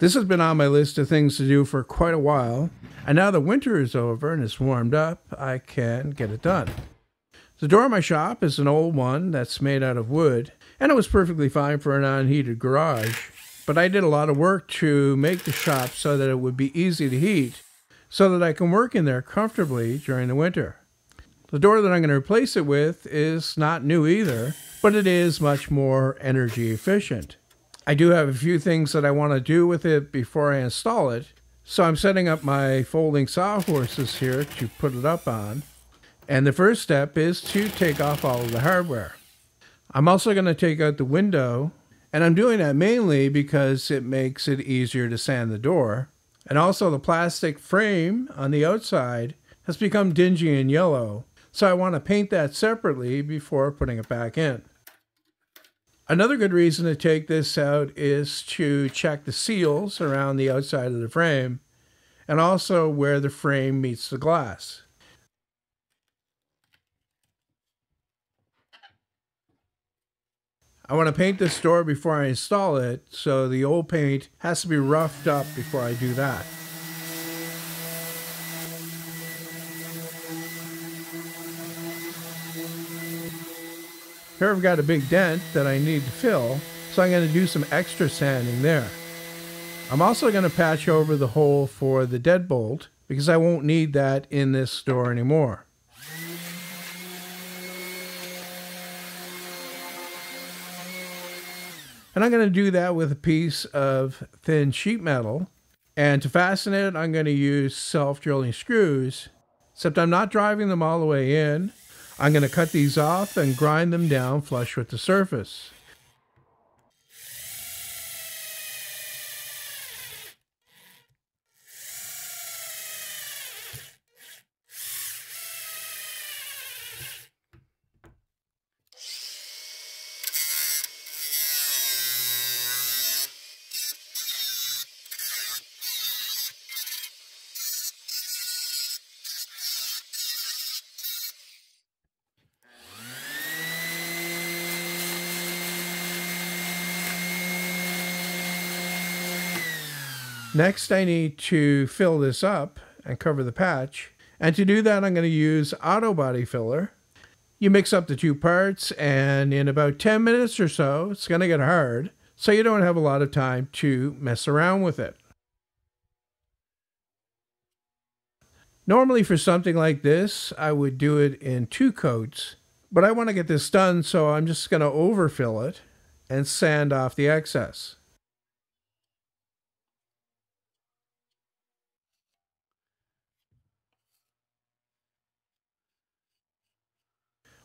This has been on my list of things to do for quite a while, and now the winter is over and it's warmed up, I can get it done. The door of my shop is an old one that's made out of wood, and it was perfectly fine for an unheated garage, but I did a lot of work to make the shop so that it would be easy to heat, so that I can work in there comfortably during the winter. The door that I'm going to replace it with is not new either, but it is much more energy efficient. I do have a few things that I want to do with it before I install it, so I'm setting up my folding sawhorses here to put it up on. And the first step is to take off all of the hardware. I'm also going to take out the window, and I'm doing that mainly because it makes it easier to sand the door. And also the plastic frame on the outside has become dingy and yellow, so I want to paint that separately before putting it back in. Another good reason to take this out is to check the seals around the outside of the frame and also where the frame meets the glass. I want to paint this door before I install it, so the old paint has to be roughed up before I do that. Here I've got a big dent that I need to fill, so I'm going to do some extra sanding there. I'm also going to patch over the hole for the deadbolt because I won't need that in this door anymore. And I'm going to do that with a piece of thin sheet metal. And to fasten it, I'm going to use self-drilling screws, except I'm not driving them all the way in. I'm going to cut these off and grind them down flush with the surface. Next, I need to fill this up and cover the patch. And to do that, I'm going to use auto body filler. You mix up the two parts, and in about 10 minutes or so, it's going to get hard, so you don't have a lot of time to mess around with it. Normally for something like this, I would do it in 2 coats, but I want to get this done, so I'm just going to overfill it and sand off the excess.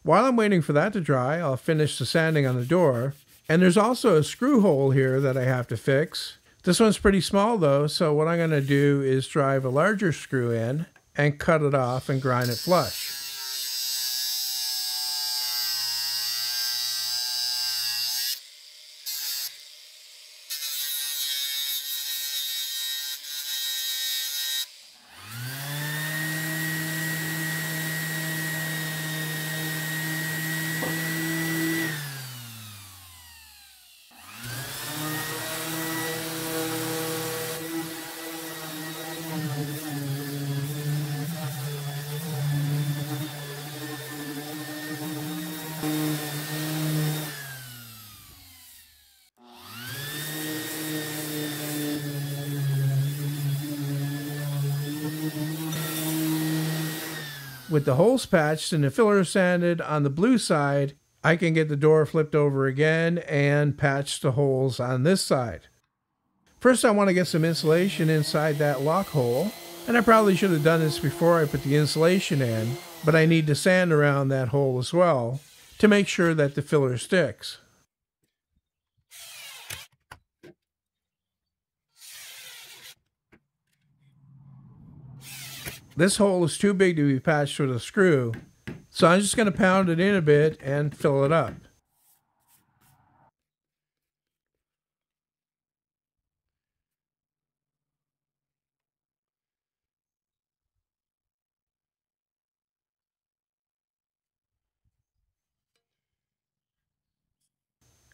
While I'm waiting for that to dry, I'll finish the sanding on the door. And there's also a screw hole here that I have to fix. This one's pretty small though, so what I'm going to do is drive a larger screw in and cut it off and grind it flush. With the holes patched and the filler sanded on the blue side, I can get the door flipped over again and patch the holes on this side. First, I want to get some insulation inside that lock hole, and I probably should have done this before I put the insulation in, but I need to sand around that hole as well to make sure that the filler sticks. This hole is too big to be patched with a screw, so I'm just going to pound it in a bit and fill it up.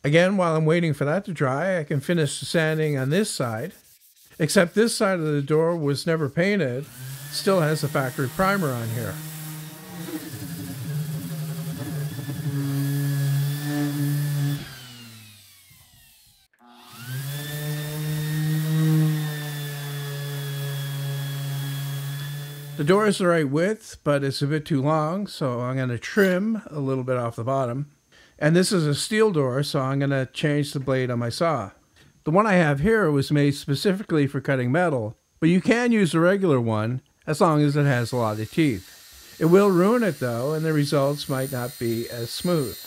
Again, while I'm waiting for that to dry, I can finish the sanding on this side. Except this side of the door was never painted, still has the factory primer on here. The door is the right width, but it's a bit too long, so I'm going to trim a little bit off the bottom. And this is a steel door, so I'm going to change the blade on my saw. The one I have here was made specifically for cutting metal, but you can use a regular one as long as it has a lot of teeth. It will ruin it though, and the results might not be as smooth.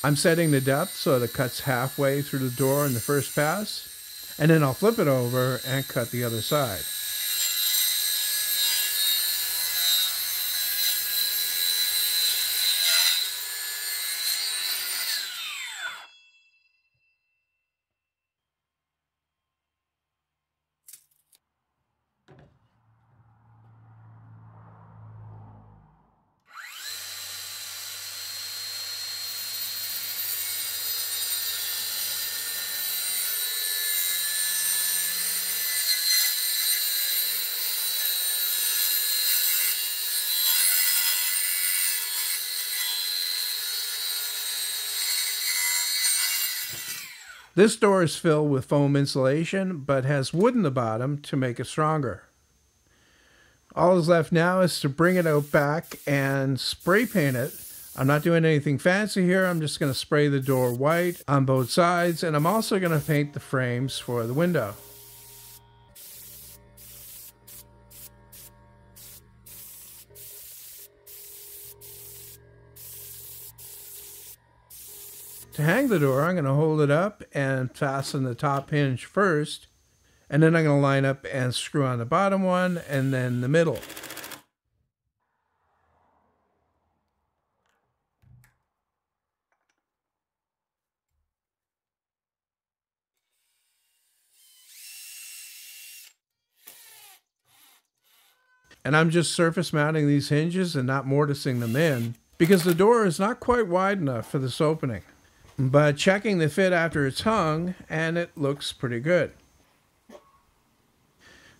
I'm setting the depth so that it cuts halfway through the door in the first pass, and then I'll flip it over and cut the other side. This door is filled with foam insulation, but has wood in the bottom to make it stronger. All that's left now is to bring it out back and spray paint it. I'm not doing anything fancy here. I'm just going to spray the door white on both sides, and I'm also going to paint the frames for the window. To hang the door, I'm going to hold it up and fasten the top hinge first, and then I'm going to line up and screw on the bottom one and then the middle. And I'm just surface mounting these hinges and not mortising them in because the door is not quite wide enough for this opening. But checking the fit after it's hung, and it looks pretty good.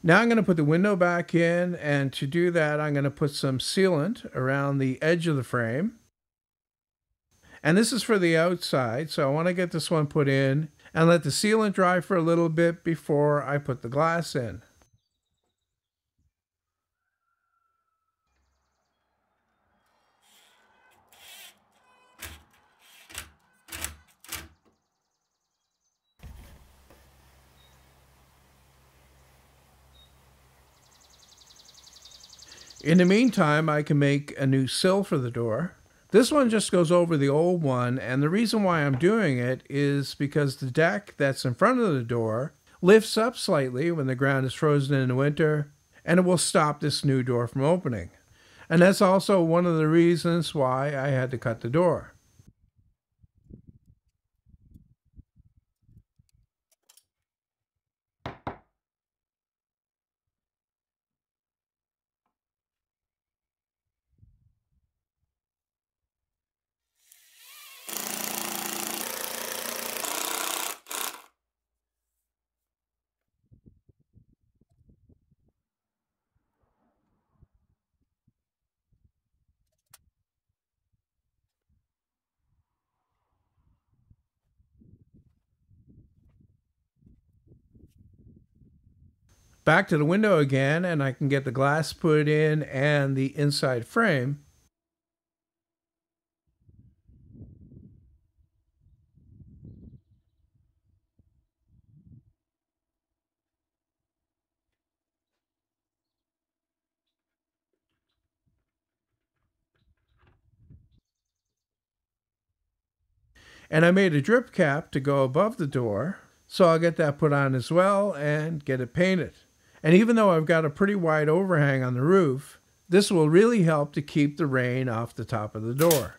Now I'm going to put the window back in, and to do that I'm going to put some sealant around the edge of the frame. And this is for the outside, so I want to get this one put in and let the sealant dry for a little bit before I put the glass in. In the meantime, I can make a new sill for the door. This one just goes over the old one, and the reason why I'm doing it is because the deck that's in front of the door lifts up slightly when the ground is frozen in the winter, and it will stop this new door from opening. And that's also one of the reasons why I had to cut the door. Back to the window again, and I can get the glass put in and the inside frame. And I made a drip cap to go above the door, so I'll get that put on as well and get it painted. And even though I've got a pretty wide overhang on the roof, this will really help to keep the rain off the top of the door.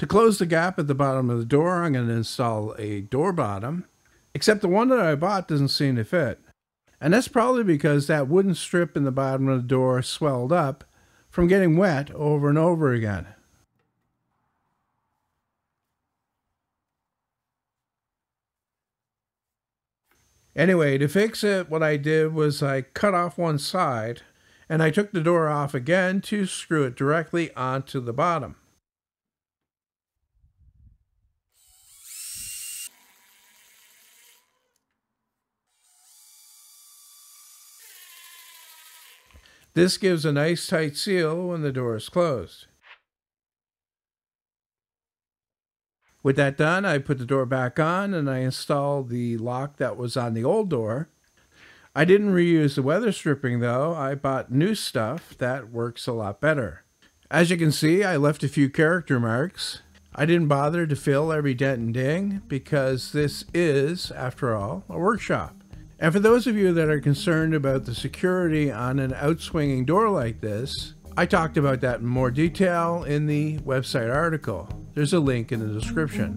To close the gap at the bottom of the door, I'm going to install a door bottom, except the one that I bought doesn't seem to fit. And that's probably because that wooden strip in the bottom of the door swelled up from getting wet over and over again. Anyway, to fix it, what I did was I cut off one side and I took the door off again to screw it directly onto the bottom. This gives a nice tight seal when the door is closed. With that done, I put the door back on and I installed the lock that was on the old door. I didn't reuse the weather stripping though. I bought new stuff that works a lot better. As you can see, I left a few character marks. I didn't bother to fill every dent and ding because this is, after all, a workshop. And for those of you that are concerned about the security on an outswinging door like this, I talked about that in more detail in the website article. There's a link in the description.